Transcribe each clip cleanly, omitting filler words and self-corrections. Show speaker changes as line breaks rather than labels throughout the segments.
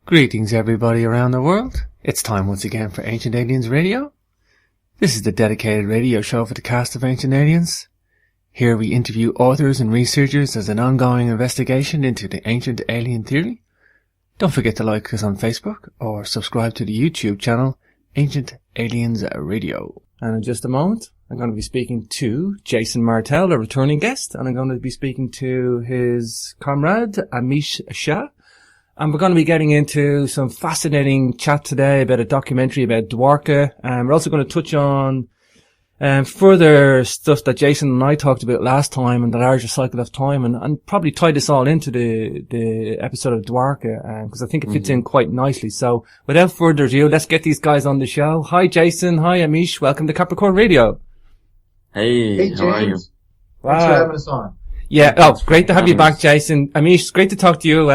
Greetings everybody around the world. It's time once again for Ancient Aliens Radio. This is the dedicated radio show for the cast of Ancient Aliens. Here we interview authors and researchers as an ongoing investigation into the ancient alien theory. Don't forget to like us on Facebook or subscribe to the YouTube channel Ancient Aliens Radio. And in just a moment, I'm going to be speaking to Jason Martell, a returning guest, and I'm going to be speaking to his comrade, Amish Shah. And we're going to be getting into some fascinating chat today about a documentary about Dwarka. We're also going to touch on further stuff that Jason and I talked about last time and the larger cycle of time, and probably tie this all into the episode of Dwarka, because I think it fits in quite nicely. So without further ado, let's get these guys on the show. Hi Jason, hi Amish, welcome to Capricorn Radio.
Hey, how are you?
Wow. Thanks for having us on.
Yeah, great to have you back, Jason. Amish, it's great to talk to you.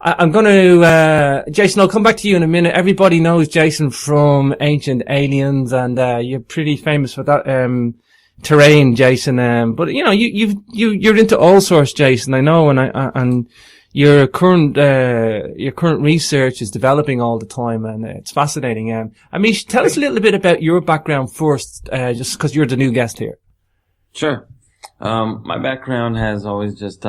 I'm going to, Jason, I'll come back to you in a minute. Everybody knows Jason from Ancient Aliens, and you're pretty famous for that terrain, Jason. But you know, you're into all sorts, Jason. I know, and your current research is developing all the time, and it's fascinating. Amish, tell us a little bit about your background first, just because you're the new guest here.
Sure. My background has always just,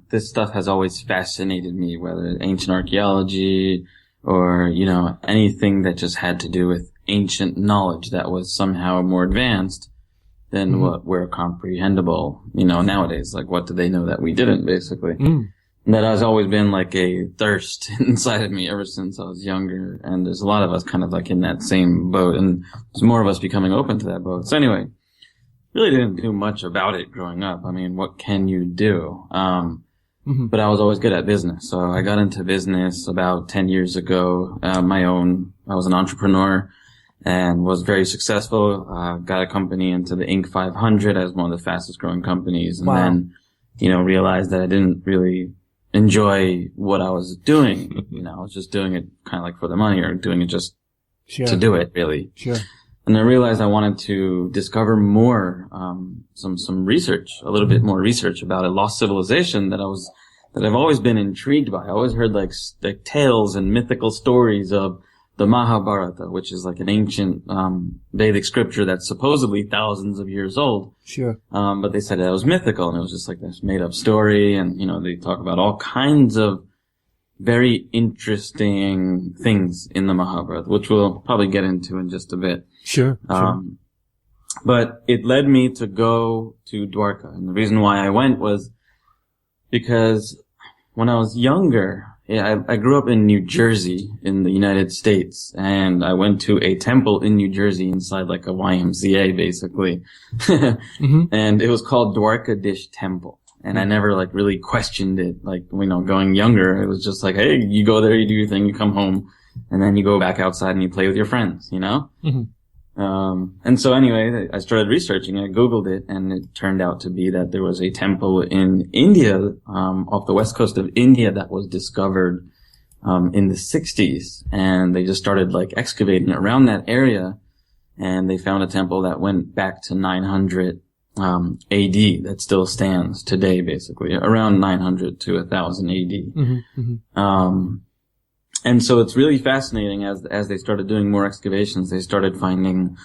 this stuff has always fascinated me, whether ancient archaeology or, you know, anything that just had to do with ancient knowledge that was somehow more advanced than what we're comprehensible, you know, nowadays. Like, what do they know that we didn't, basically? And that has always been like a thirst inside of me ever since I was younger. And there's a lot of us kind of like in that same boat, and there's more of us becoming open to that boat. So anyway, really didn't do much about it growing up. I mean, what can you do? But I was always good at business. So I got into business about 10 years ago, I was an entrepreneur and was very successful. Got a company into the Inc. 500 as one of the fastest growing companies. And then, you know, realized that I didn't really enjoy what I was doing. You know, I was just doing it kind of like for the money, or doing it just to do it, really.
Sure.
And I realized I wanted to discover more, some research, a little bit more research about a lost civilization that I've always been intrigued by. I always heard like tales and mythical stories of the Mahabharata, which is like an ancient, Vedic scripture that's supposedly thousands of years old.
Sure.
But they said that it was mythical, and it was just like this made up story. And, you know, they talk about all kinds of very interesting things in the Mahabharata, which we'll probably get into in just a bit.
Sure.
But it led me to go to Dwarka. And the reason why I went was because when I was younger, I grew up in New Jersey in the United States, and I went to a temple in New Jersey inside like a YMCA, basically. And it was called Dwarkadish Temple. And I never like really questioned it. Like, you know, going younger, it was just like, hey, you go there, you do your thing, you come home, and then you go back outside and you play with your friends, you know? And so anyway, I started researching. I Googled it, and it turned out to be that there was a temple in India, off the west coast of India, that was discovered, in the 60s. And they just started like excavating around that area, and they found a temple that went back to 900 AD that still stands today, basically around 900 to 1000 AD. And so it's really fascinating as they started doing more excavations, they started finding,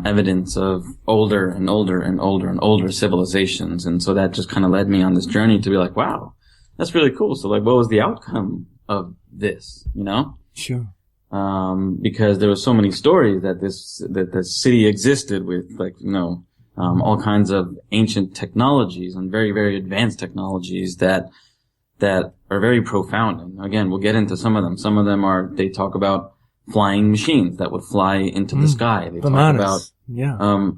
evidence of older and older and older and older civilizations. And so that just kind of led me on this journey to be like, wow, that's really cool. So like, what was the outcome of this, you know?
Sure.
Because there were so many stories that the city existed with, like, you know, all kinds of ancient technologies and very, very advanced technologies that are very profound. And again, we'll get into some of them. Some of them they talk about flying machines that would fly into the sky. They talk about,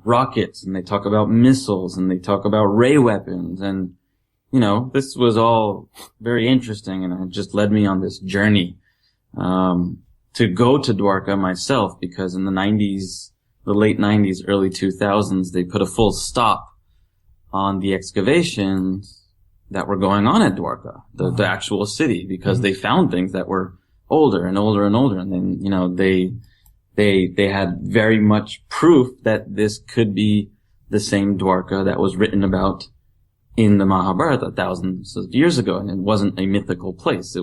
rockets, and they talk about missiles, and they talk about ray weapons. And, you know, this was all very interesting, and it just led me on this journey, to go to Dwarka myself, because in the late 90s, early 2000s, they put a full stop on the excavations that were going on at Dwarka, the actual city, because they found things that were older and older and older. And then, you know, they had very much proof that this could be the same Dwarka that was written about in the Mahabharata thousands of years ago. And it wasn't a mythical place. It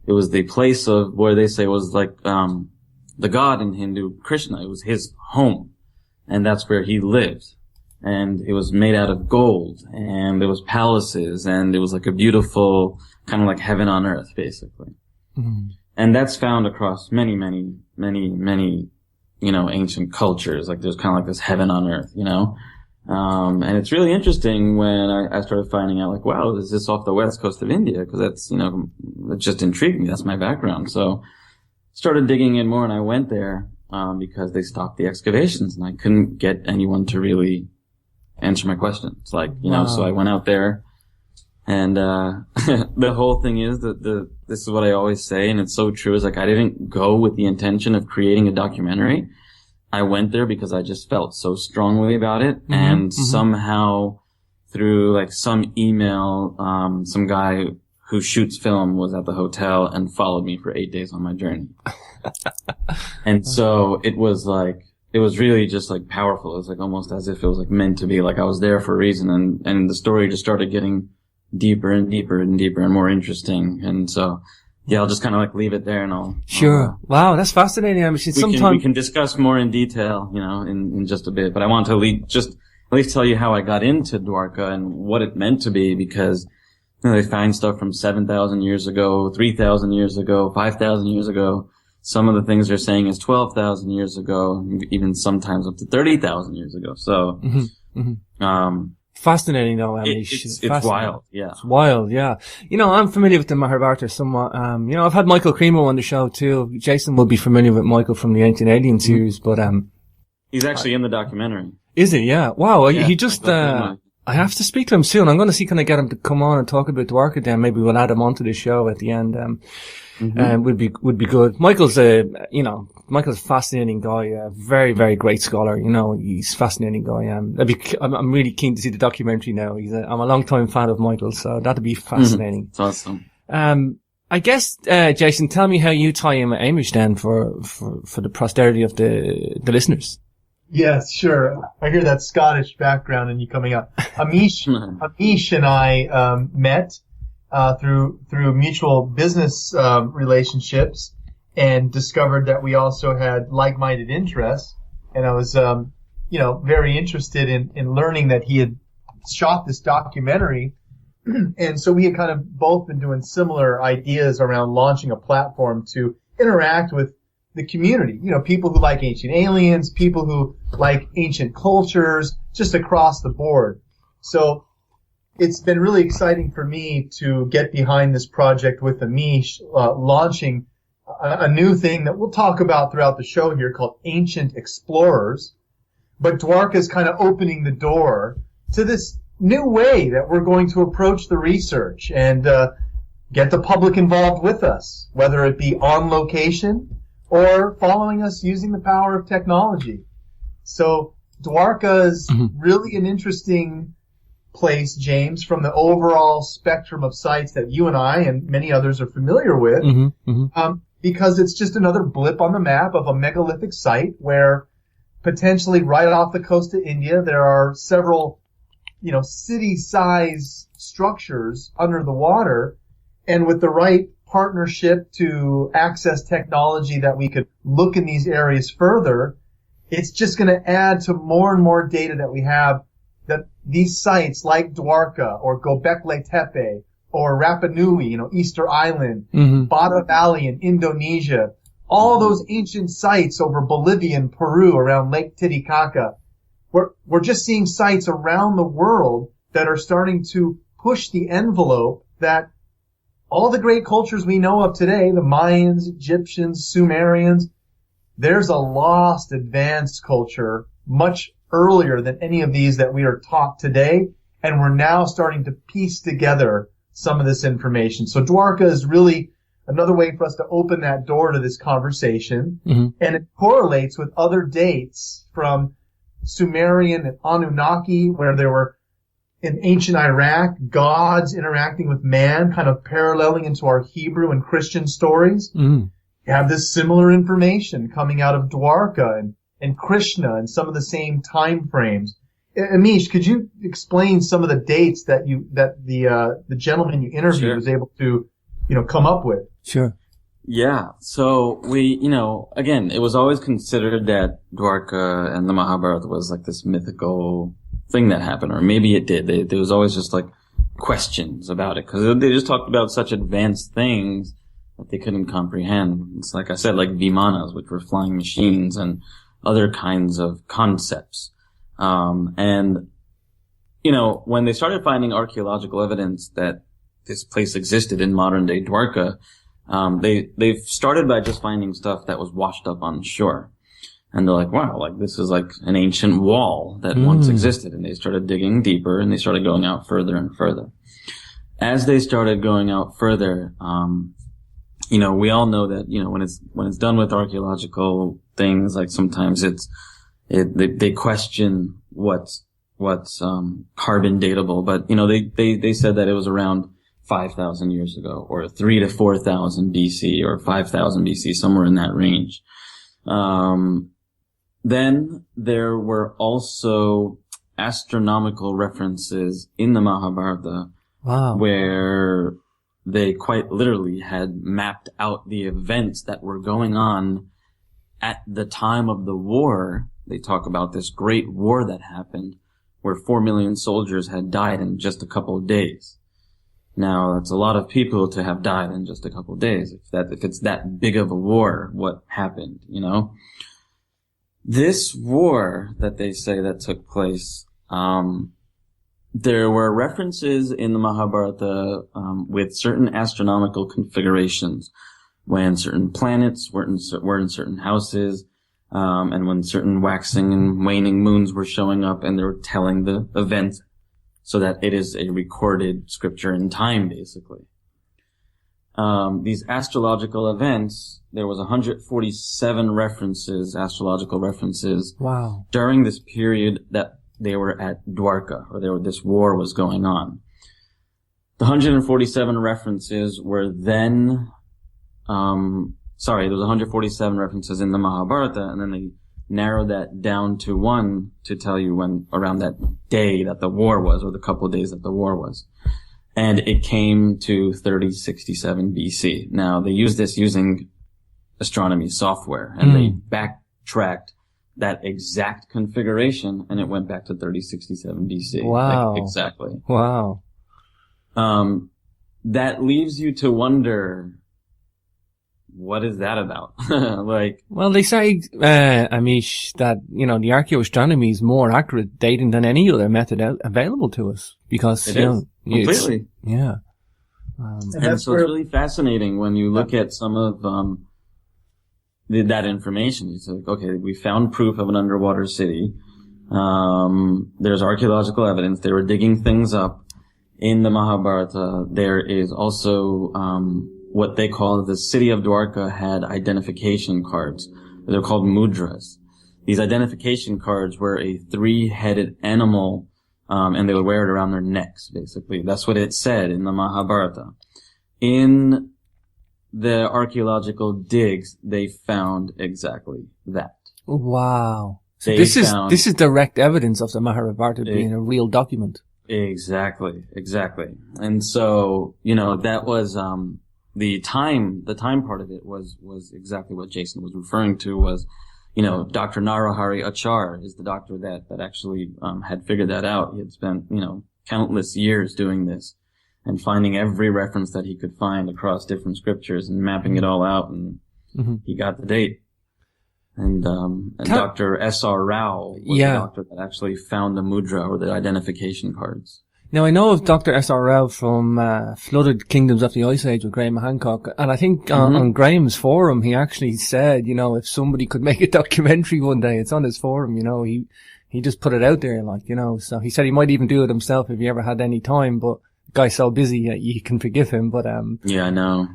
it was the place of where they say was like, the god in Hindu, Krishna. It was his home. And that's where he lived. And it was made out of gold, and there was palaces, and it was like a beautiful, kind of like heaven on earth, basically. Mm-hmm. And that's found across many, ancient cultures. Like there's kind of like this heaven on earth, and it's really interesting when I started finding out, like, wow, is this off the west coast of India? Because that's, it just intrigued me. That's my background. So started digging in more, and I went there, because they stopped the excavations, and I couldn't get anyone to really answer my questions. Like, so I went out there, and, the whole thing is that this is what I always say, and it's so true, is like, I didn't go with the intention of creating a documentary. I went there because I just felt so strongly about it, and somehow through like some email, some guy who shoots film was at the hotel and followed me for 8 days on my journey. And so it was really just like powerful. It was like almost as if it was like meant to be. Like I was there for a reason, and the story just started getting deeper and deeper and deeper and more interesting. And so, yeah, I'll just kind of like leave it there, and
Sure. Wow, that's fascinating. I mean,
we can discuss more in detail, in just a bit. But I want to just at least tell you how I got into Dwarka and what it meant to be, because they find stuff from 7,000 years ago, 3,000 years ago, 5,000 years ago. Some of the things they're saying is 12,000 years ago, even sometimes up to 30,000 years ago. So,
fascinating though, Amish.
It's wild, yeah.
It's wild, yeah. I'm familiar with the Mahabharata somewhat. I've had Michael Cremo on the show too. Jason will be familiar with Michael from the Ancient Alien series, but,
he's actually in the documentary.
Is he? Yeah. Wow.
Yeah,
he just, I have to speak to him soon. I'm going to see, can I get him to come on and talk about Dwarka then? Maybe we'll add him onto the show at the end. Would be good. Michael's a fascinating guy, a very, very great scholar. He's a fascinating guy. I'm really keen to see the documentary now. I'm a long time fan of Michael, so that'd be fascinating.
It's awesome.
I guess, Jason, tell me how you tie in with Amish then for the posterity of the listeners.
Yes, sure. I hear that Scottish background in you coming up. Amish and I, met, through mutual business, relationships, and discovered that we also had like-minded interests. And I was, very interested in learning that he had shot this documentary. And so we had kind of both been doing similar ideas around launching a platform to interact with the community, people who like ancient aliens, people who like ancient cultures, just across the board. So it's been really exciting for me to get behind this project with Amish, launching a new thing that we'll talk about throughout the show here called Ancient Explorers. But Dwarka is kind of opening the door to this new way that we're going to approach the research and get the public involved with us, whether it be on location or following us using the power of technology. So Dwarka is really an interesting place, James, from the overall spectrum of sites that you and I and many others are familiar with, because it's just another blip on the map of a megalithic site where potentially right off the coast of India there are several, city-size structures under the water, and with the right partnership to access technology that we could look in these areas further, it's just going to add to more and more data that we have that these sites like Dwarka or Gobekli Tepe or Rapa Nui, Easter Island, Bada Valley in Indonesia, all those ancient sites over Bolivia and Peru around Lake Titicaca. We're just seeing sites around the world that are starting to push the envelope that all the great cultures we know of today, the Mayans, Egyptians, Sumerians, there's a lost advanced culture much earlier than any of these that we are taught today, and we're now starting to piece together some of this information. So Dwarka is really another way for us to open that door to this conversation, and it correlates with other dates from Sumerian and Anunnaki, where there were in ancient Iraq, gods interacting with man, kind of paralleling into our Hebrew and Christian stories. You have this similar information coming out of Dwarka and Krishna and some of the same time frames. Amish, could you explain some of the dates that the gentleman you interviewed was able to, come up with?
Sure.
Yeah. So again, it was always considered that Dwarka and the Mahabharata was like this mythical thing that happened, or maybe it did. There was always just like questions about it because they just talked about such advanced things that they couldn't comprehend. It's like I said, like Vimanas, which were flying machines, and other kinds of concepts. And when they started finding archaeological evidence that this place existed in modern day Dwarka, they started by just finding stuff that was washed up on shore. And they're like, wow, like this is like an ancient wall that once existed. And they started digging deeper and they started going out further and further. As they started going out further, we all know that, when it's done with archaeological things, like sometimes they question what's carbon datable, but, they said that it was around 5,000 years ago, or 3,000 to 4,000 BC, or 5,000 BC, somewhere in that range. Then there were also astronomical references in the Mahabharata, where they quite literally had mapped out the events that were going on at the time of the war. They talk about this great war that happened, where 4 million soldiers had died in just a couple of days. Now, that's a lot of people to have died in just a couple of days. If it's that big of a war, what happened, This war that they say that took place, there were references in the Mahabharata, with certain astronomical configurations, when certain planets were in certain houses, and when certain waxing and waning moons were showing up, and they were telling the event, so that it is a recorded scripture in time, basically. These astrological events, there was 147 astrological references.
Wow.
During this period that they were at Dwarka, or this war was going on. The 147 references were then, there was 147 references in the Mahabharata, and then they narrowed that down to one to tell you when, around that day that the war was, or the couple of days that the war was. And it came to 3067 BC. Now, they used this using astronomy software, and they backtracked that exact configuration, and it went back to 3067 BC.
Wow.
Like, exactly.
Wow.
That leaves you to wonder, what is that about?
Well, they say, Amish, that, the archaeoastronomy is more accurate dating than any other method available to us. Because,
it is. Completely.
Yeah.
And so it's really fascinating when you look at some of, that information. It's like, okay, we found proof of an underwater city. There's archaeological evidence. They were digging things up in the Mahabharata. There is also, what they call the city of Dwarka had identification cards. They're called mudras. These identification cards were a 3-headed animal, and they would wear it around their necks, basically. That's what it said in the Mahabharata. In the archaeological digs, they found exactly that.
Wow. So this is direct evidence of the Mahabharata being a real document.
Exactly. And so, that was, the time part of it was exactly what Jason was referring to, was, Dr. Narahari Achar is the doctor that actually, had figured that out. He had spent, countless years doing this and finding every reference that he could find across different scriptures and mapping it all out, and he got the date. And Dr. S.R. Rao was the doctor that actually found the mudra, or the identification cards.
Now, I know of Dr. S.R. Rao from Flooded Kingdoms of the Ice Age with Graham Hancock, and I think on Graham's forum he actually said, if somebody could make a documentary one day, it's on his forum, he just put it out there, so he said he might even do it himself if he ever had any time, but the guy's so busy, you can forgive him, but
yeah, I know.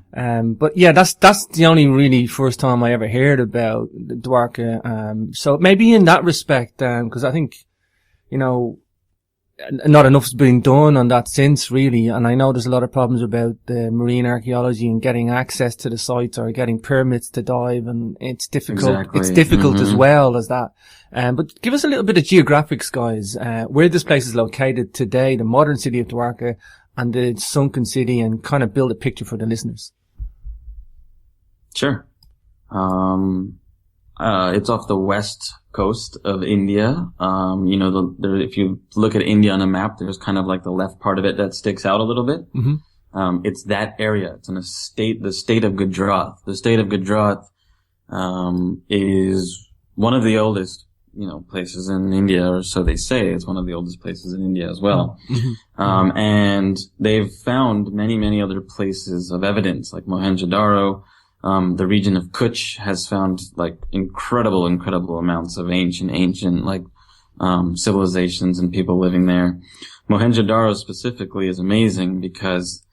But yeah, that's the only really first time I ever heard about Dwarka, so maybe in that respect, because I think, not enough's been done on that since, really, and I know there's a lot of problems about the marine archaeology and getting access to the sites or getting permits to dive, and it's difficult.
Exactly.
It's difficult as well as that. But give us a little bit of geographics, guys, where this place is located today, the modern city of Dwarka and the sunken city, and kind of build a picture for the listeners.
Sure. It's off the west coast of India. If you look at India on a map, there's kind of like the left part of it that sticks out a little bit.
Mm-hmm.
It's that area. It's in the state of Gujarat. The state of Gujarat, is one of the oldest, places in India, or so they say. It's one of the oldest places in India as well.
Mm-hmm.
And they've found many, many other places of evidence, like Mohenjo-daro. The region of Kutch has found like incredible amounts of ancient, civilizations and people living there. Mohenjo-daro specifically is amazing because,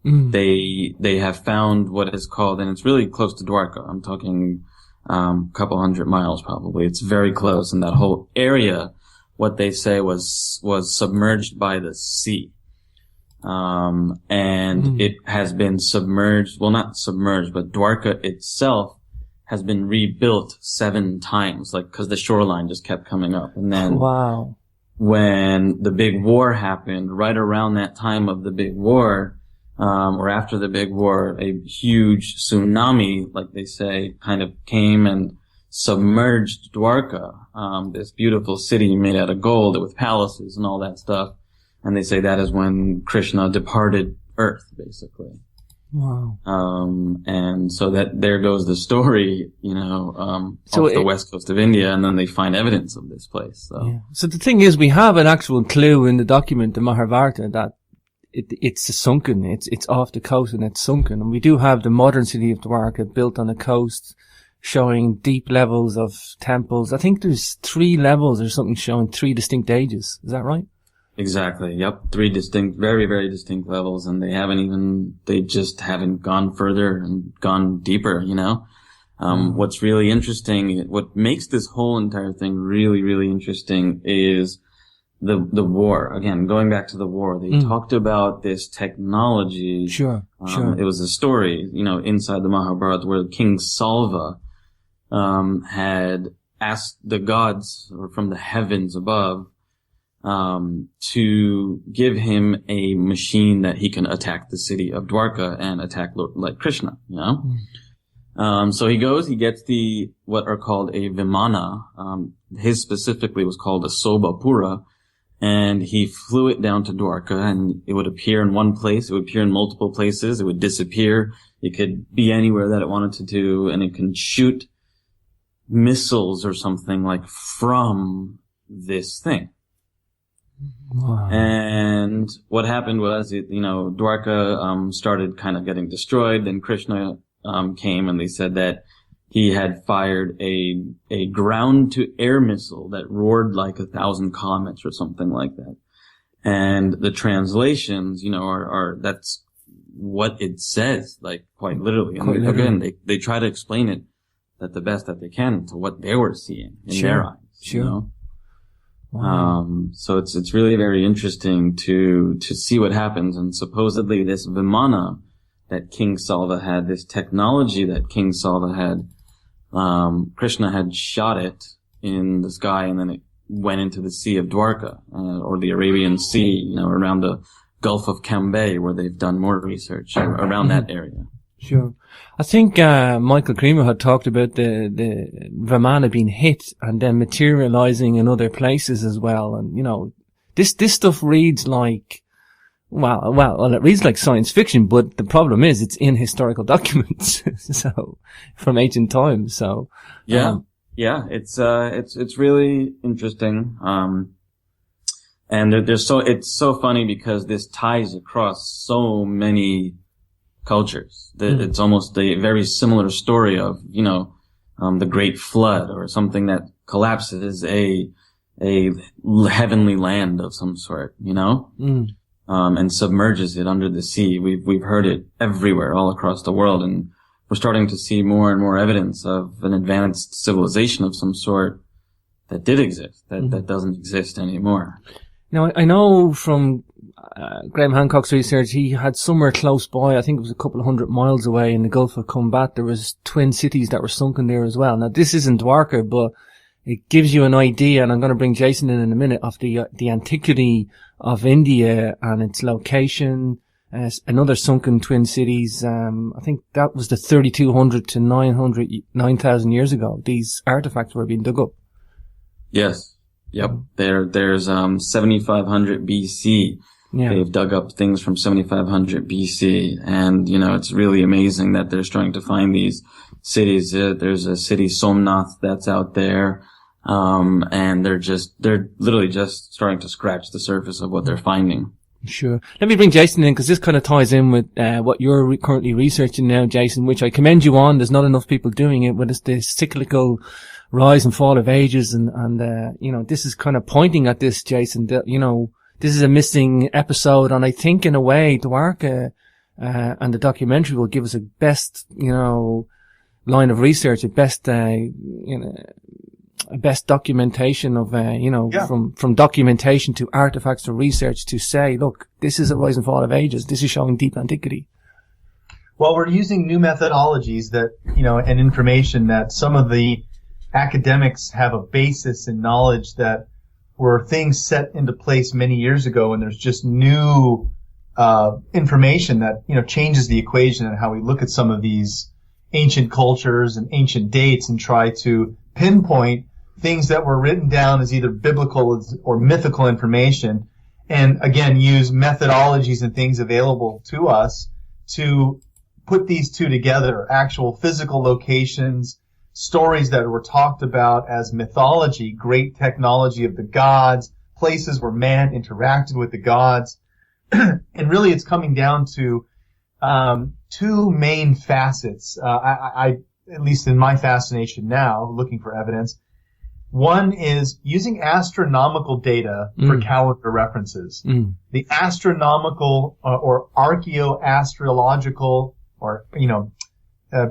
they have found what is called, and it's really close to Dwarka. I'm talking, couple 100 miles probably. It's very close. And that whole area, what they say was submerged by the sea. It has been submerged, well, not submerged, but Dwarka itself has been rebuilt 7 times, cause the shoreline just kept coming up. And then
wow.
When the big war happened, right around that time of the big war, or after the big war, a huge tsunami, like they say, kind of came and submerged Dwarka, this beautiful city made out of gold with palaces and all that stuff. And they say that is when Krishna departed Earth, basically.
Wow.
And so that there goes the story, off the west coast of India, and then they find evidence of this place. So,
yeah. So the thing is, we have an actual clue in the document, the Mahabharata, that it's sunken. It's off the coast and it's sunken. And we do have the modern city of Dwarka built on the coast, showing deep levels of temples. I think there's 3 levels or something showing 3 distinct ages. Is that right?
Exactly. Yep. 3 distinct, very, very distinct levels. And they just haven't gone further and gone deeper, What's really interesting, what makes this whole entire thing really, really interesting is the war. Again, going back to the war, they talked about this technology.
Sure.
It was a story, inside the Mahabharata where King Salva, had asked the gods, or from the heavens above, to give him a machine that he can attack the city of Dwarka and attack like Krishna, So he goes, he gets what are called a Vimana. His specifically was called a Sobapura, and he flew it down to Dwarka, and it would appear in one place, it would appear in multiple places, it would disappear, it could be anywhere that it wanted to do, and it can shoot missiles or something like from this thing.
Wow.
And what happened was, Dwarka, started kind of getting destroyed. Then Krishna, came, and they said that he had fired a ground to air missile that roared like 1,000 comets or something like that. And the translations, are that's what it says, like quite literally. And again, they try to explain it the best that they can to what they were seeing in their eyes.
Sure. Wow.
So it's really very interesting to see what happens. And supposedly this Vimana that King Salva had, this technology that King Salva had, Krishna had shot it in the sky, and then it went into the Sea of Dwarka, or the Arabian Sea, around the Gulf of Cambay, where they've done more research around that area.
Sure. I think Michael Creamer had talked about the Vimana being hit and then materializing in other places as well. And, this stuff reads like, well, it reads like science fiction, but the problem is it's in historical documents. So, from ancient times. So,
yeah, it's really interesting. And it's so funny because this ties across so many cultures. It's almost a very similar story of, the Great Flood, or something that collapses a heavenly land of some sort, and submerges it under the sea. We've heard it everywhere, all across the world, and we're starting to see more and more evidence of an advanced civilization of some sort that did exist, that doesn't exist anymore.
Now, I know from Graham Hancock's research, he had somewhere close by, I think it was a couple of 100 miles away in the Gulf of Combat, there was twin cities that were sunken there as well. Now, this isn't Dwarka, but it gives you an idea, and I'm going to bring Jason in a minute, of the antiquity of India and its location, another sunken twin cities. I think that was the 3,200 to 9,000 years ago. These artifacts were being dug up.
Yes. Yep. There's 7,500 BC.
Yeah.
They've dug up things from 7,500 BC, and it's really amazing that they're starting to find these cities. There's a city Somnath that's out there, and they're literally just starting to scratch the surface of what they're finding.
Sure. Let me bring Jason in, because this kind of ties in with what you're currently researching now, Jason, which I commend you on. There's not enough people doing it, but it's the cyclical rise and fall of ages, and this is kind of pointing at this, Jason, that, this is a missing episode, and I think in a way Dwarka and the documentary will give us a best, line of research, a best, a best documentation of, from documentation to artifacts to research to say, look, this is a rise and fall of ages. This is showing deep antiquity.
Well, we're using new methodologies that, and information that some of the academics have a basis in knowledge that were things set into place many years ago, and there's just new information that changes the equation and how we look at some of these ancient cultures and ancient dates and try to pinpoint things that were written down as either biblical or mythical information, and again use methodologies and things available to us to put these two together: actual physical locations, stories that were talked about as mythology, great technology of the gods, places where man interacted with the gods. And really it's coming down to two main facets, I at least in my fascination now, looking for evidence. One is using astronomical data for calendar references. The astronomical or archaeoastrological, or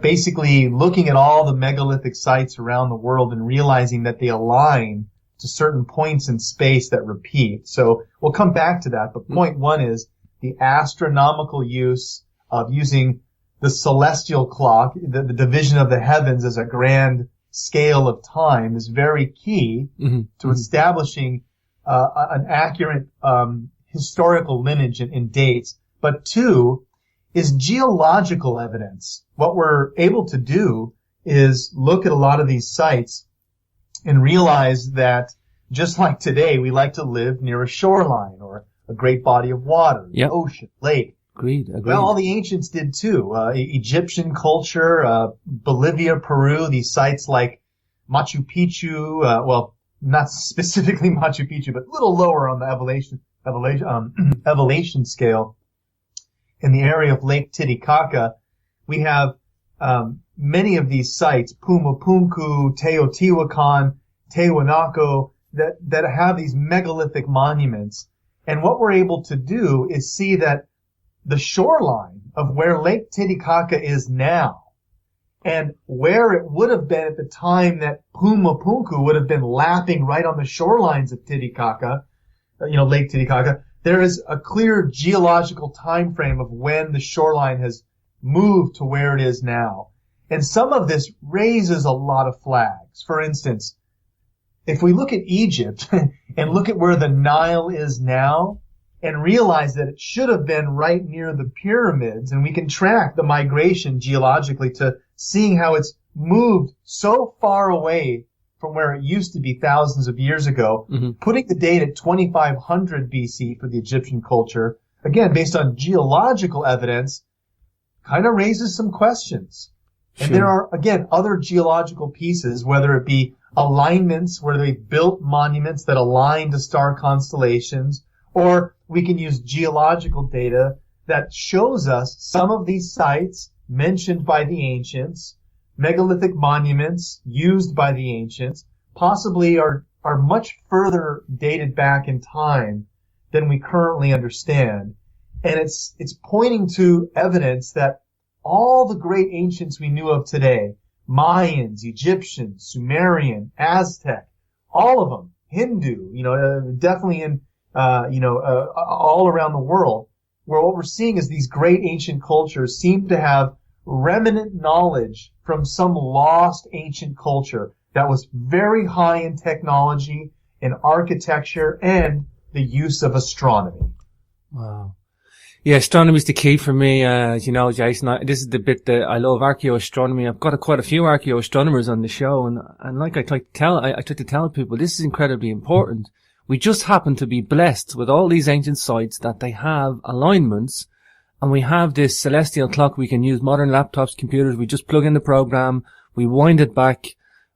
basically looking at all the megalithic sites around the world and realizing that they align to certain points in space that repeat. So we'll come back to that, but point one is the astronomical use of using the celestial clock, the division of the heavens as a grand scale of time is very key to establishing an accurate historical lineage in dates. But two is geological evidence. What we're able to do is look at a lot of these sites and realize that just like today, we like to live near a shoreline or a great body of water, ocean, lake.
Agreed.
Well, all the ancients did too. Egyptian culture, Bolivia, Peru, these sites like Machu Picchu, well, not specifically Machu Picchu, but a little lower on the elevation scale. In the area of Lake Titicaca, we have many of these sites, Pumapunku, Teotihuacan, Tiwanaku, that have these megalithic monuments. And what we're able to do is see that the shoreline of where Lake Titicaca is now and where it would have been at the time that Pumapunku would have been lapping right on the shorelines of Titicaca, Lake Titicaca, there is a clear geological time frame of when the shoreline has moved to where it is now. And some of this raises a lot of flags. For instance, if we look at Egypt and look at where the Nile is now and realize that it should have been right near the pyramids, and we can track the migration geologically to seeing how it's moved so far away from where it used to be thousands of years ago, putting the date at 2500 BC for the Egyptian culture, again, based on geological evidence, kind of raises some questions. Sure. And there are, again, other geological pieces, whether it be alignments where they built monuments that align to star constellations, or we can use geological data that shows us some of these sites mentioned by the ancients, megalithic monuments used by the ancients, possibly are much further dated back in time than we currently understand. And it's pointing to evidence that all the great ancients we knew of today, Mayans, Egyptians, Sumerian, Aztec, all of them, Hindu, definitely in, all around the world, where what we're seeing is these great ancient cultures seem to have remnant knowledge from some lost ancient culture that was very high in technology, in architecture, and the use of astronomy.
Wow. Yeah, astronomy is the key for me. As you know, Jason, this is the bit that I love, archaeoastronomy. I've got quite a few archaeoastronomers on the show, and like I try to tell people, this is incredibly important. We just happen to be blessed with all these ancient sites that they have alignments, and we have this celestial clock. We can use modern laptops, computers. We just plug in the program, we wind it back,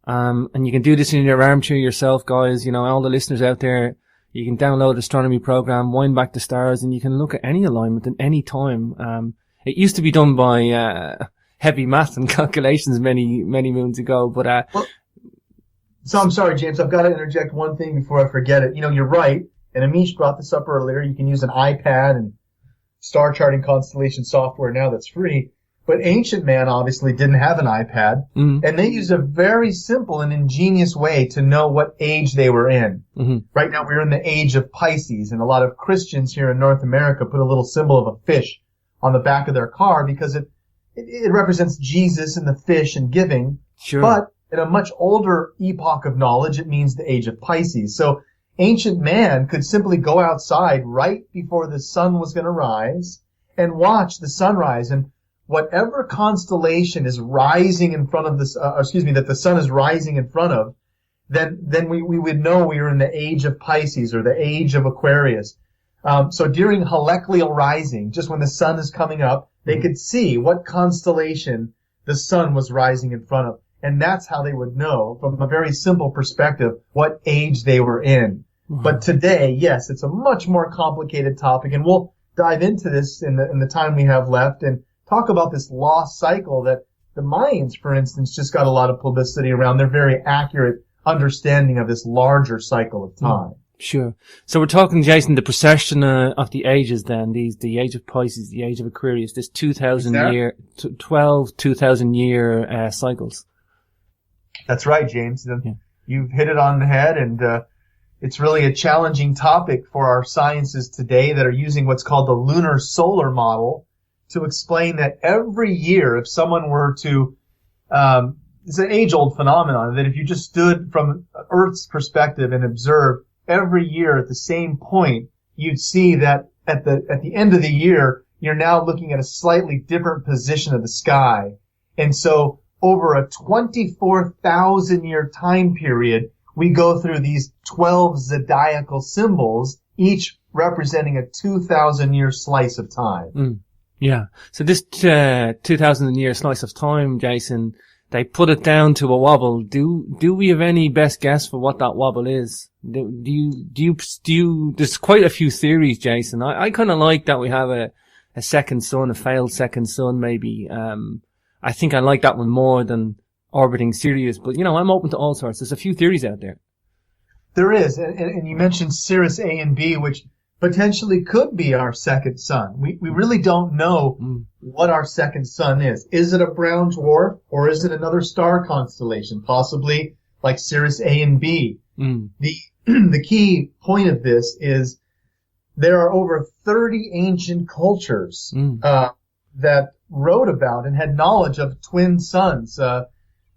and you can do this in your armchair yourself, guys. You know, all the listeners out there, you can download an astronomy program, wind back the stars, and you can look at any alignment at any time. It used to be done by heavy math and calculations many moons ago, but
so I'm sorry, James, I've got to interject one thing before I forget it. You know, you're right, and Amish brought this up earlier. You can use an iPad and star charting constellation software now that's free. But ancient man obviously didn't have an iPad, and they used a very simple and ingenious way to know what age they were in. Right now we're in the age of Pisces, and a lot of Christians here in North America put a little symbol of a fish on the back of their car because it represents Jesus and the fish and giving.
Sure.
But in a much older epoch of knowledge, it means the age of Pisces. So ancient man could simply go outside right before the sun was going to rise and watch the sunrise, and whatever constellation is rising in front of this, that the sun is rising in front of, then we would know we are in the age of Pisces or the age of Aquarius. So during Helechlial rising, just when the sun is coming up, they could see what constellation the sun was rising in front of. And that's how they would know, from a very simple perspective, what age they were in. But today, yes, it's a much more complicated topic, and we'll dive into this in the time we have left and talk about this lost cycle that the Mayans, for instance, just got a lot of publicity around their very accurate understanding of this larger cycle of time.
Sure. So we're talking, Jason, the procession of the ages then, the age of Pisces, the age of Aquarius, this 2,000 year cycles.
That's right, James. Yeah. You've hit it on the head, and it's really a challenging topic for our sciences today that are using what's called the lunar solar model to explain that every year, if someone were to, it's an age-old phenomenon, that if you just stood from Earth's perspective and observed every year at the same point, you'd see that at the end of the year, you're now looking at a slightly different position of the sky. And so over a 24,000 year time period, we go through these 12 zodiacal symbols, each representing a 2,000 year slice of time.
Yeah. So this 2,000 year slice of time, Jason, they put it down to a wobble. Do we have any best guess for what that wobble is? Do you, there's quite a few theories, Jason. I kind of like that we have a second sun, a failed second sun, maybe. I think I like that one more than orbiting Sirius, but you know, I'm open to all sorts. There's a few theories out there.
There is. And you mentioned Sirius A and B, which potentially could be our second sun. We really don't know what our second sun is. Is it a brown dwarf, or is it another star constellation, possibly like Sirius A and B? The key point of this is there are over 30 ancient cultures that wrote about and had knowledge of twin suns.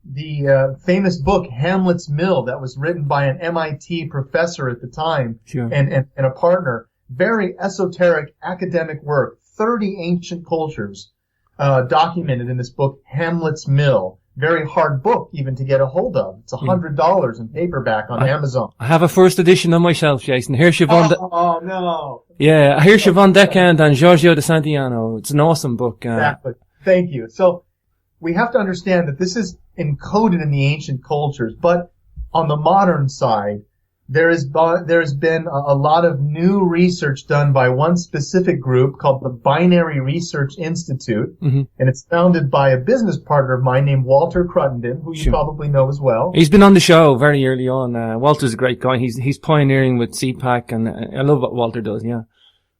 The famous book Hamlet's Mill, that was written by an MIT professor at the time, and a partner. Very esoteric academic work. 30 ancient cultures documented in this book, Hamlet's Mill. Very hard book even to get a hold of. It's $100 in paperback on Amazon. I
have a first edition on my shelf, Jason. Here's Siobhan.
Oh no!
Yeah, here's Siobhan Decant and Giorgio de Santillano. It's an awesome book.
Exactly. Thank you. So we have to understand that this is encoded in the ancient cultures, but on the modern side, there's been a lot of new research done by one specific group called the Binary Research Institute, and it's founded by a business partner of mine named Walter Cruttenden, who you probably know as well.
He's been on the show very early on. Walter's a great guy. He's pioneering with CPAC, and I love what Walter does. Yeah,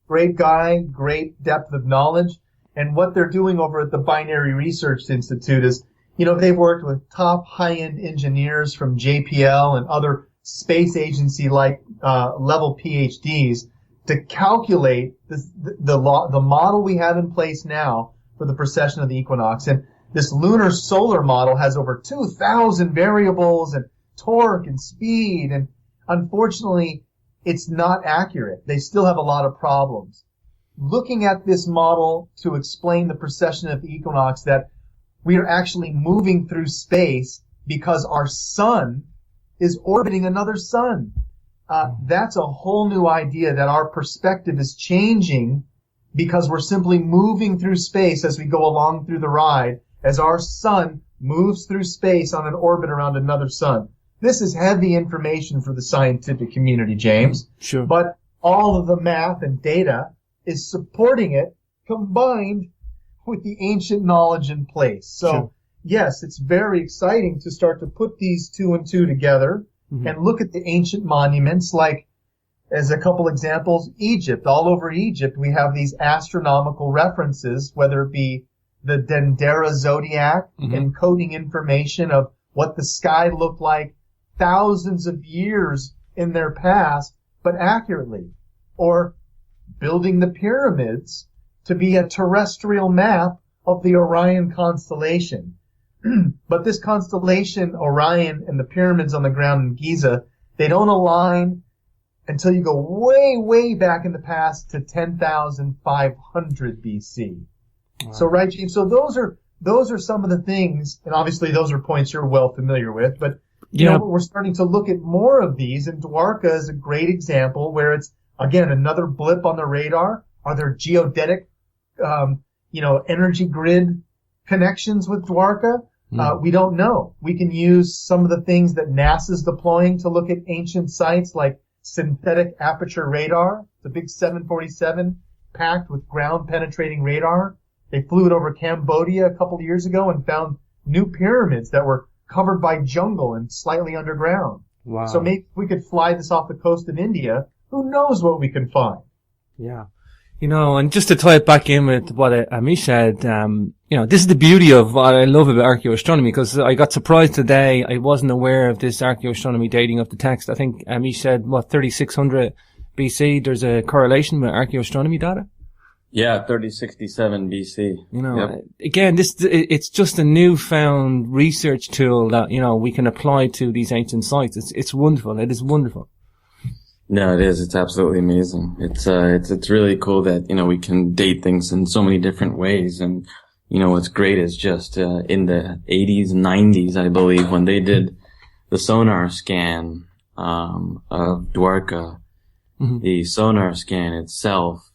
great guy, great depth of knowledge, and what they're doing over at the Binary Research Institute is, you know, they've worked with top high-end engineers from JPL and other space agency level PhDs to calculate the model we have in place now for the precession of the equinox. And this lunar solar model has over 2,000 variables and torque and speed, and unfortunately it's not accurate. They still have a lot of problems. looking at this model to explain the precession of the equinox, that we are actually moving through space because our sun is orbiting another sun. That's a whole new idea, that our perspective is changing because we're simply moving through space as we go along through the ride, as our sun moves through space on an orbit around another sun. This is heavy information for the scientific community, James.
Sure.
But all of the math and data is supporting it, combined with the ancient knowledge in place. So,
Sure.
yes, it's very exciting to start to put these two and two together and look at the ancient monuments, like, as a couple examples, Egypt. All over Egypt, we have these astronomical references, whether it be the Dendera zodiac, encoding information of what the sky looked like thousands of years in their past, but accurately. Or building the pyramids to be a terrestrial map of the Orion constellation. But this constellation, Orion, and the pyramids on the ground in Giza, they don't align until you go way, way back in the past to 10,500 BC. Wow. So, right, James? So those are some of the things, and obviously those are points you're well familiar with, but you know, we're starting to look at more of these, and Dwarka is a great example where it's, again, another blip on the radar. Are there geodetic, energy grid connections with Dwarka? We don't know. We can use some of the things that NASA's deploying to look at ancient sites, like synthetic aperture radar, the big 747 packed with ground-penetrating radar. They flew it over Cambodia a couple of years ago and found new pyramids that were covered by jungle and slightly underground.
Wow.
So maybe if we could fly this off the coast of India, who knows what we can find.
Yeah. You know, and just to tie it back in with what Amish said, this is the beauty of what I love about archaeoastronomy, because I got surprised today. I wasn't aware of this archaeoastronomy dating of the text. I think Amish said, 3600 BC, there's a correlation with archaeoastronomy data?
Yeah, 3067 BC.
You know, again, it's just a newfound research tool that, we can apply to these ancient sites. It's wonderful. It is wonderful.
No, it is. It's absolutely amazing. It's really cool that, we can date things in so many different ways. And, what's great is just, in the 80s and 90s, I believe, when they did the sonar scan, of Dwarka, the sonar scan itself,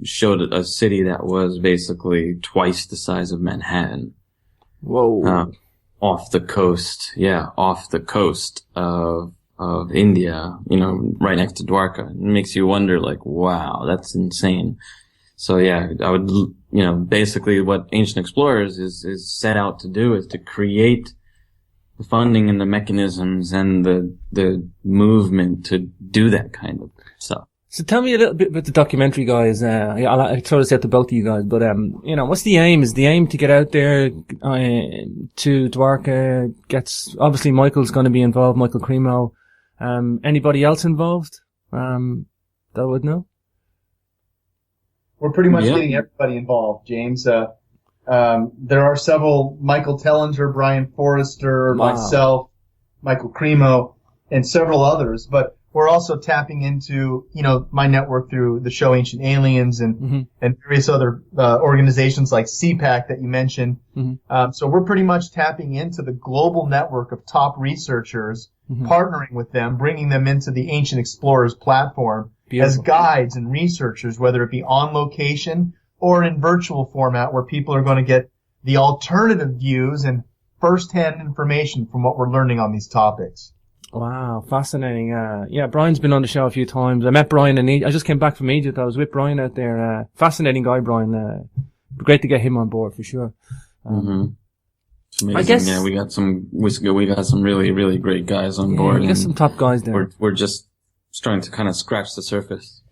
showed a city that was basically twice the size of Manhattan.
Whoa.
Off the coast of India, right next to Dwarka. It makes you wonder, like, wow, that's insane. So yeah, I would, basically what Ancient Explorers is set out to do is to create the funding and the mechanisms and the movement to do that kind of stuff.
So tell me a little bit about the documentary, guys. I'll throw this out to both of you guys, but, what's the aim? Is the aim to get out there, to Dwarka? Obviously Michael's going to be involved, Michael Cremo. Anybody else involved? That would know?
We're pretty much getting everybody involved, James. There are several, Michael Tellinger, Brian Forrester, myself, Michael Cremo, and several others, but we're also tapping into, my network through the show Ancient Aliens and various other organizations like CPAC that you mentioned. So we're pretty much tapping into the global network of top researchers, partnering with them, bringing them into the Ancient Explorers platform as guides and researchers, whether it be on location or in virtual format, where people are going to get the alternative views and firsthand information from what we're learning on these topics.
Wow, fascinating. Brian's been on the show a few times. I met Brian I just came back from Egypt. I was with Brian out there. Fascinating guy, Brian. Great to get him on board for sure.
It's amazing. I guess, we got some really, really great guys on board.
We got some top guys there.
We're just starting to kind of scratch the surface.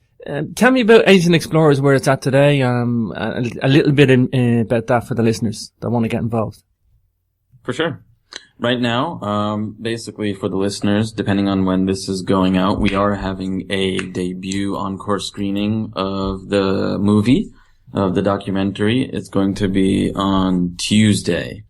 Tell me about Ancient Explorers, where it's at today. A little bit about that for the listeners that want to get involved.
For sure. Right now, basically for the listeners, depending on when this is going out, we are having a debut encore screening of the movie, of the documentary. It's going to be on Tuesday.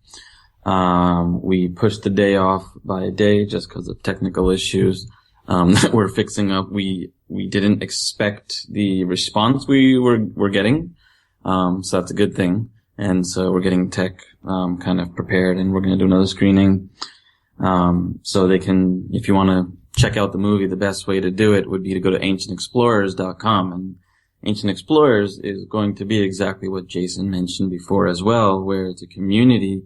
We pushed the day off by a day just because of technical issues that we're fixing up. We we didn't expect the response we were getting. So that's a good thing. And so we're getting tech, kind of prepared, and we're going to do another screening. So they can, if you want to check out the movie, the best way to do it would be to go to ancientexplorers.com. And Ancient Explorers is going to be exactly what Jason mentioned before as well, where it's a community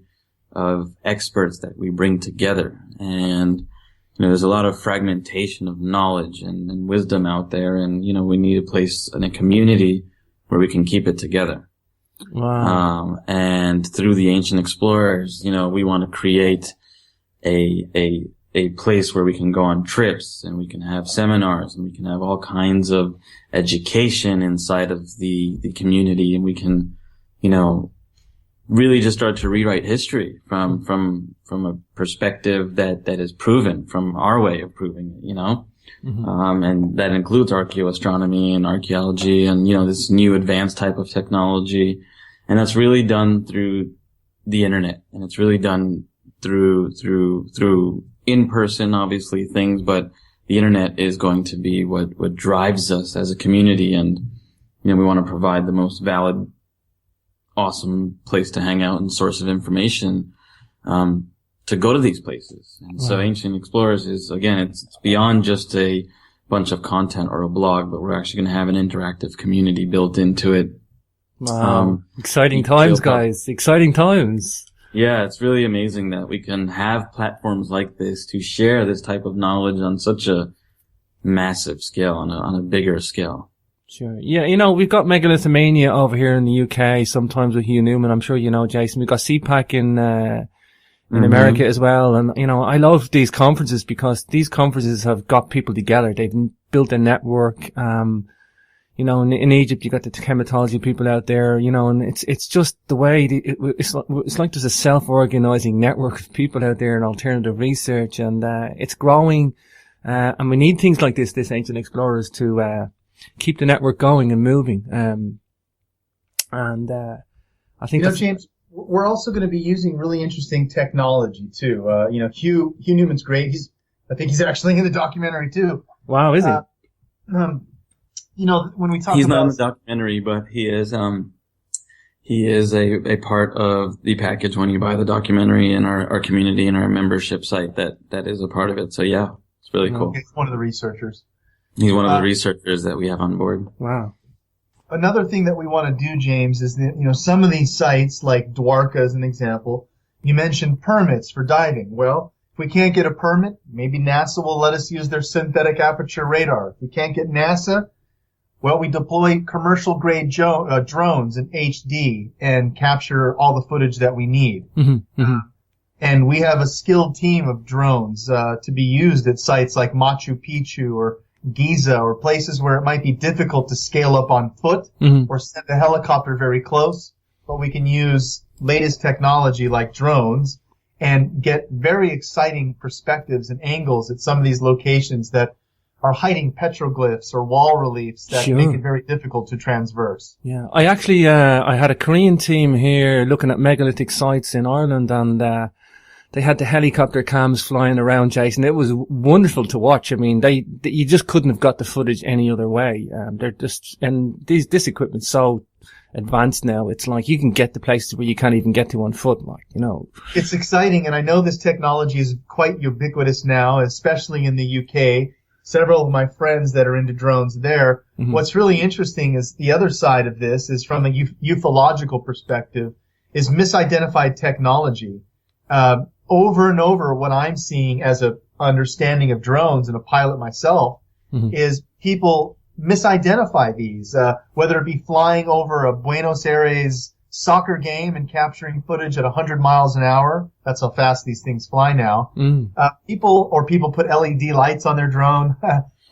of experts that we bring together. And, there's a lot of fragmentation of knowledge and wisdom out there. And, we need a place and a community where we can keep it together.
Wow.
And through the Ancient Explorers, we want to create a place where we can go on trips and we can have seminars and we can have all kinds of education inside of the community, and we can, really just start to rewrite history from a perspective that is proven from our way of proving it, Mm-hmm. And that includes archaeoastronomy and archaeology and, this new advanced type of technology. And that's really done through the internet, and it's really done through in-person, obviously, things, but the internet is going to be what drives us as a community. And, we want to provide the most valid, awesome place to hang out and source of information, to go to these places. And
wow.
So Ancient Explorers is, again, it's beyond just a bunch of content or a blog, but we're actually going to have an interactive community built into it.
Wow. Exciting times, guys. Exciting times.
Yeah, it's really amazing that we can have platforms like this to share this type of knowledge on such a massive scale, on a bigger scale.
Sure. Yeah, we've got Megalithomania over here in the UK, sometimes with Hugh Newman. I'm sure you know, Jason. We've got CPAC in mm-hmm. America as well. And, I love these conferences because these conferences have got people together. They've built a network. In Egypt, you got the chematology people out there, and it's just the way it's like there's a self-organizing network of people out there in alternative research, and it's growing. And we need things like this Ancient Explorers to keep the network going and moving. I think
James, we're also going to be using really interesting technology too. Hugh Newman's great. I think he's actually in the documentary too.
Wow, is he?
When we talk
he's
about...
not in the documentary, but he is a part of the package when you buy the documentary in our community and our membership site that is a part of it. So yeah, it's really cool.
He's one of the researchers.
He's one of the researchers that we have on board.
Wow.
Another thing that we want to do, James, is that, some of these sites, like Dwarka as an example, you mentioned permits for diving. Well, if we can't get a permit, maybe NASA will let us use their synthetic aperture radar. If we can't get NASA, well, we deploy commercial-grade drones in HD and capture all the footage that we need.
Mm-hmm. Mm-hmm.
And we have a skilled team of drones to be used at sites like Machu Picchu or Giza, or places where it might be difficult to scale up on foot
mm-hmm.
or send a helicopter very close. But we can use latest technology like drones and get very exciting perspectives and angles at some of these locations that are hiding petroglyphs or wall reliefs that
sure.
make it very difficult to transverse.
Yeah, I actually, I had a Korean team here looking at megalithic sites in Ireland, and they had the helicopter cams flying around, Jason. It was wonderful to watch. I mean, you just couldn't have got the footage any other way. This equipment's so advanced now. It's like you can get to places where you can't even get to on foot,
It's exciting, and I know this technology is quite ubiquitous now, especially in the UK. Several of my friends that are into drones there. Mm-hmm. What's really interesting is the other side of this is from a ufological perspective is misidentified technology. Over and over, what I'm seeing as a understanding of drones and a pilot myself mm-hmm. is people misidentify these, whether it be flying over a Buenos Aires soccer game and capturing footage at 100 miles an hour. That's how fast these things fly now.
Mm.
People put LED lights on their drone.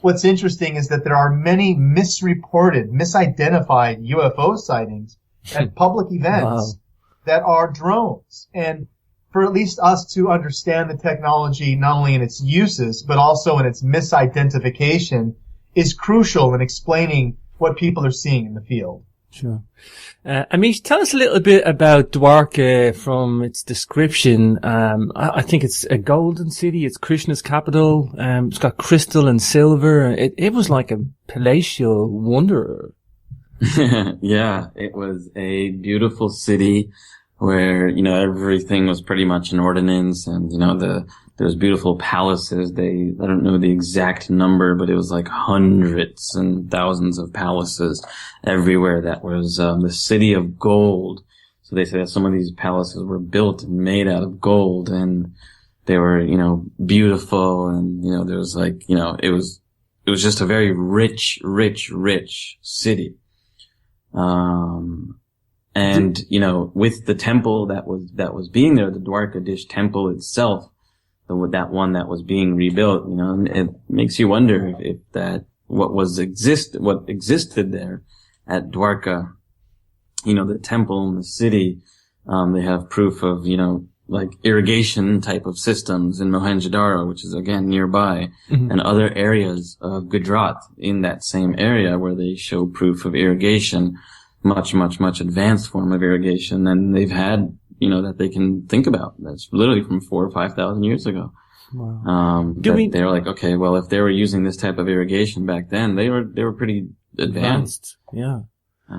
What's interesting is that there are many misidentified UFO sightings at public events
wow.
that are drones. And for at least us to understand the technology, not only in its uses, but also in its misidentification, is crucial in explaining what people are seeing in the field.
Sure. Amish, tell us a little bit about Dwarka from its description. I think it's a golden city. It's Krishna's capital. It's got crystal and silver. It was like a palatial wonder.
Yeah, it was a beautiful city where, everything was pretty much an ordinance, and, there's beautiful palaces. I don't know the exact number, but it was like hundreds and thousands of palaces everywhere. That was, the city of gold. So they say that some of these palaces were built and made out of gold, and they were, beautiful, and, there was like, it was just a very rich city. And, with the temple that was being there, the Dwarkadish temple itself, that one that was being rebuilt, it makes you wonder if what existed there at Dwarka, the temple and the city, they have proof of, like irrigation type of systems in Mohenjo-daro, which is again nearby, and other areas of Gujarat in that same area where they show proof of irrigation, much advanced form of irrigation than they've had, that they can think about. That's literally from 4,000 or 5,000 years ago.
Wow.
They're like, okay, well, if they were using this type of irrigation back then, they were pretty advanced.
Yeah.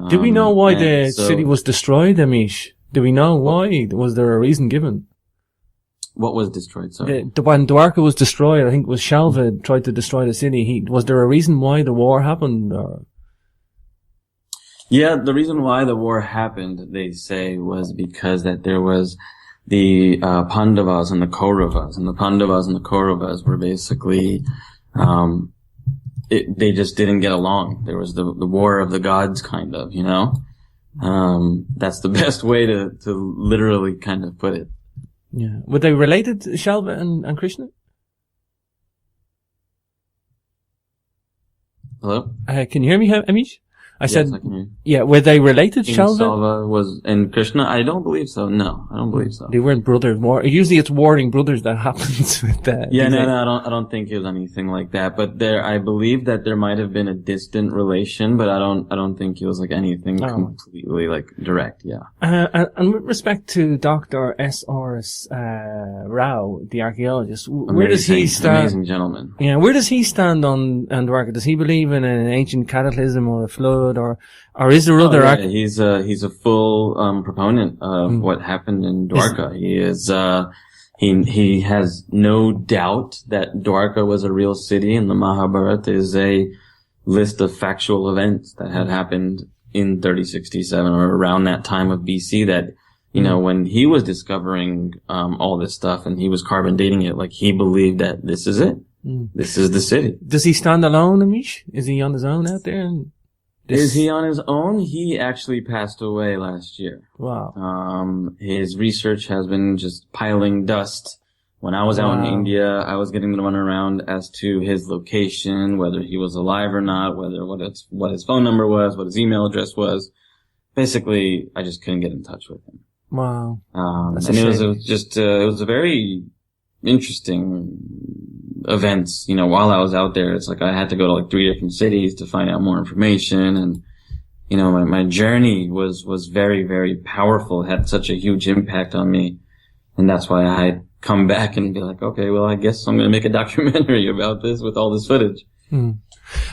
Do we know why the city was destroyed, Amish? Do we know why? Was there a reason given?
What was destroyed? Sorry.
When Dwarka was destroyed, I think it was Shalva tried to destroy the city. Was there a reason why the war happened? Or?
Yeah, the reason why the war happened, they say, was because that there was the Pandavas and the Kauravas, and the Pandavas and the Kauravas were basically, they just didn't get along. There was the war of the gods, kind of, That's the best way to literally kind of put it.
Yeah. Were they related, Shalva and Krishna?
Hello?
Can you hear me, Amish?
Yes, I can hear you.
Yeah, were they related,
King
Shalva?
Salva was, and Krishna? I don't believe so. No, I don't believe so.
They weren't brothers. Usually it's warring brothers that happens with that.
Yeah, no, I don't think it was anything like that. But I believe that there might have been a distant relation, but I don't think it was like anything completely like direct. Yeah.
And with respect to Dr. S.R.S. Rao, the archaeologist, where does he stand?
Amazing gentleman.
Yeah, where does he stand on Dwarka? Does he believe in an ancient cataclysm or a flood, or is there other?
He's a full proponent of what happened in Dwarka. He is he has no doubt that Dwarka was a real city, and the Mahabharata is a list of factual events that had happened in 3067 or around that time of BC. That when he was discovering all this stuff and he was carbon dating it, like he believed that this is it. This is the city.
Does he stand alone, Amish? Is he on his own out there?
Is he on his own? He actually passed away last year.
Wow.
His research has been just piling dust. When I was out in India, I was getting to run around as to his location, whether he was alive or not, what his phone number was, what his email address was. Basically, I just couldn't get in touch with him.
Wow.
And it was a very interesting events, while I was out there. It's like I had to go to like 3 different cities to find out more information, and my journey was very, very powerful. It had such a huge impact on me, and that's why I come back and be like, okay, well, I guess I'm going to make a documentary about this with all this footage.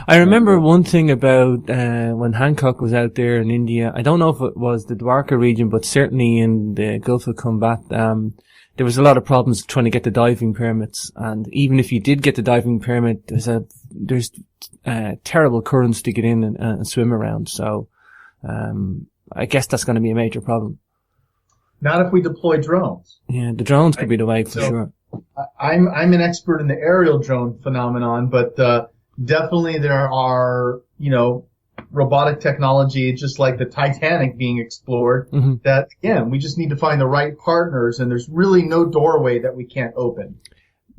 I remember one thing about when Hancock was out there in India. I don't know if it was the Dwarka region, but certainly in the Gulf of Combat, there was a lot of problems trying to get the diving permits, and even if you did get the diving permit, there's terrible currents to get in and swim around. So, I guess that's going to be a major problem.
Not if we deploy drones.
Yeah, the drones could be the way for sure.
I'm an expert in the aerial drone phenomenon, but definitely there are robotic technology, just like the Titanic being explored, that, again, we just need to find the right partners, and there's really no doorway that we can't open.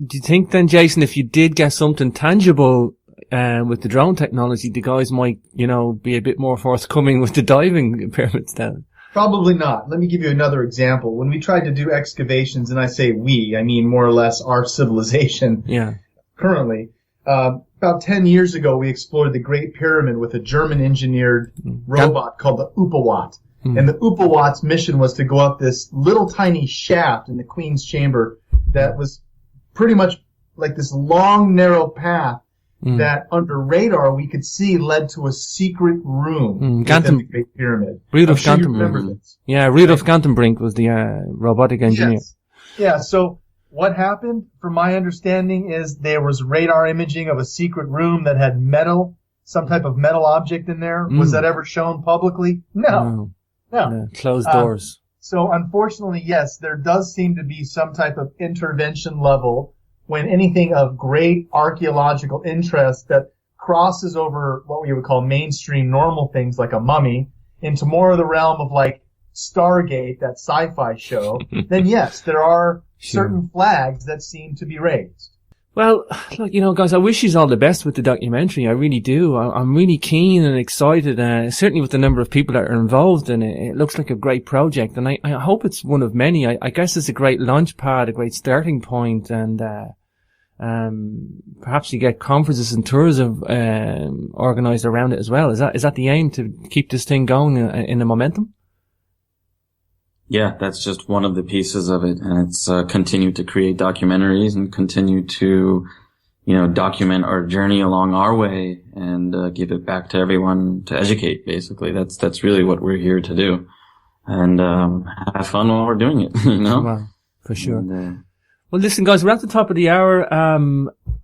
Do you think then, Jason, if you did get something tangible with the drone technology, the guys might, be a bit more forthcoming with the diving permits then?
Probably not. Let me give you another example. When we tried to do excavations, and I say we, I mean more or less our civilization
currently,
about 10 years ago, we explored the Great Pyramid with a German-engineered robot called the Upawat. And the Upawat's mission was to go up this little tiny shaft in the Queen's Chamber that was pretty much like this long, narrow path that under radar we could see led to a secret room within the Great Pyramid.
Rudolf Gantenbrink. Yeah, Rudolf Gantenbrink was the robotic engineer.
Yes. Yeah, so what happened, from my understanding, is there was radar imaging of a secret room that had metal, some type of metal object in there. Was that ever shown publicly? No.
Closed doors.
So unfortunately, yes, there does seem to be some type of intervention level when anything of great archaeological interest that crosses over what we would call mainstream normal things like a mummy into more of the realm of like Stargate, that sci-fi show, then yes, there are certain flags that seem to be raised.
Well, look, guys, I wish you all the best with the documentary. I really do. I'm really keen and excited, certainly with the number of people that are involved in it. It looks like a great project, and I hope it's one of many. I guess it's a great launch pad, a great starting point, and perhaps you get conferences and tours organised around it as well. Is that the aim, to keep this thing going in a momentum?
Yeah, that's just one of the pieces of it, and it's continue to create documentaries and continue to, document our journey along our way and give it back to everyone to educate. Basically, that's really what we're here to do, and have fun while we're doing it.
Well, for sure. And, well, listen, guys, we're at the top of the hour.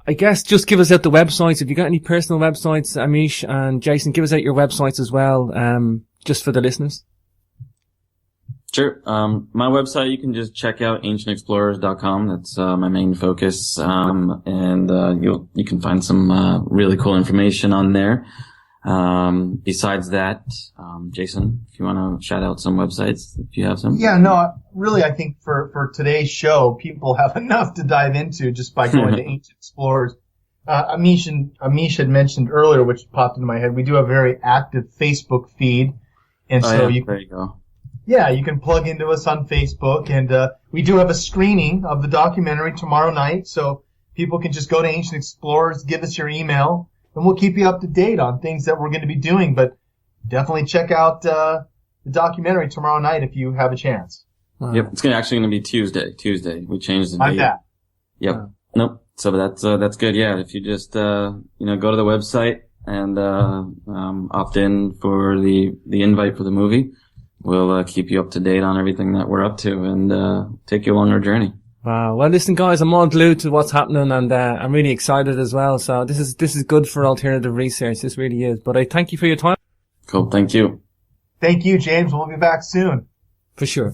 I guess just give us out the websites. If you got any personal websites, Amish and Jason, give us out your websites as well, just for the listeners.
Sure. My website, you can just check out ancientexplorers.com. That's my main focus. And you can find some really cool information on there. Besides that, Jason, if you want to shout out some websites, if you have some.
Yeah, no, really, I think for today's show, people have enough to dive into just by going to Ancient Explorers. Amish had mentioned earlier, which popped into my head, we do a very active Facebook feed. And
there you go.
Yeah, you can plug into us on Facebook, and we do have a screening of the documentary tomorrow night, so people can just go to Ancient Explorers, give us your email, and we'll keep you up to date on things that we're going to be doing. But definitely check out the documentary tomorrow night if you have a chance.
Wow. Yep, it's actually going to be Tuesday. We changed the date.
Like that.
Yep. Wow. Nope. So that's good. Yeah, if you just go to the website and opt in for the invite for the movie. We'll keep you up to date on everything that we're up to and take you along our journey.
Wow. Well, listen, guys, I'm all glued to what's happening, and I'm really excited as well. So this is good for alternative research. This really is. But I thank you for your time.
Cool. Thank you.
Thank you, James. We'll be back soon.
For sure.